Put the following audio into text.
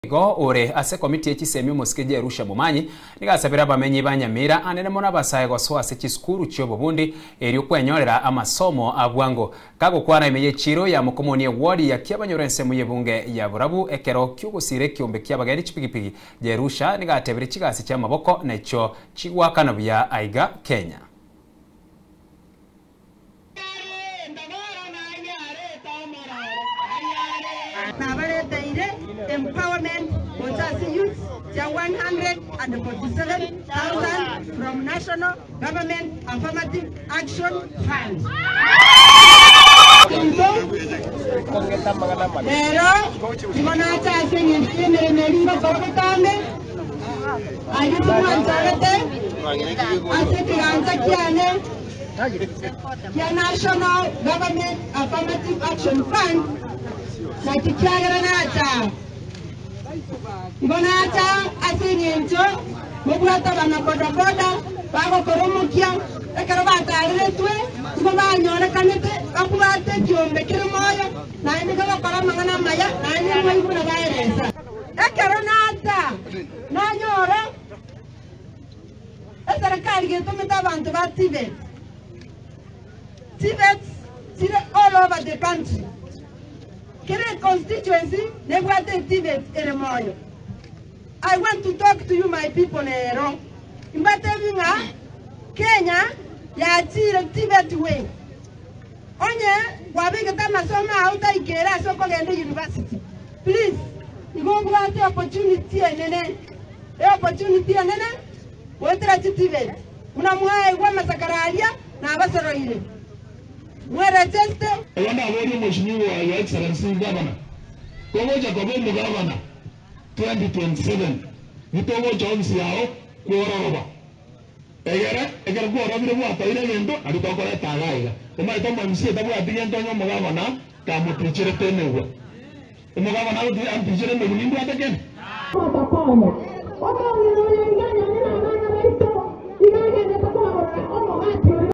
Go ore ase komiti ekisemi omusikeje Arusha Mumanyi nigasabira abamenyi banyamira anene mona basaye goswa ase kiskuru kyobobundi eri okwenyorera amasomo abwango kagokwana emeye chiro ya mukomoni ward ya kyabanyorense mu yebunge ya burabu ekero kyugusire kyombe kyabagari chipigipigi je Arusha nigatebere kigasi kyamaboko necho kigwakana bya aiga Kenya. Empowerment Bonsasi youth 147,000 from National Government Affirmative Action Fund. Pero simonata asenye meringo kokotame ayutu mwanzarete asekiranza kiane kia National Government Affirmative Action Fund na kikiagara nata Ibonata asenyencho mubwata bana bodaboda bago koromukia ekero bataretwe ngo banyore kanete akubate kyombe kirimoyo na indi bakora mangana maya na indi mwibura baereza ekero nata nanyore eserikali getumita abantu ba Tibet all over the country. Kere constituency nebwate Tibet eremoyo. I want to talk to you, my people. Imbatevinga Kenya ya tire Tibet way. Onye wabige tamasoma auta ikera soko gende university. Please, igongwate opportunity enene. Opportunity enene. Wetra Tibet. Unamwae kwa masakaralia na abasoro ile. Mwere teste. Wana wodi mheshimiwa wa Excellency Governor. Komoja kwa bombo Governor 2027. Nitogo jobs yao kuoroba. Egere kuoroba bire bwa taire ngendo aditokore tagaiga. Oma itomo msie tabu atigento nyo Governor kamu tichire tenewa. Governor udi antichire megunindu ateken.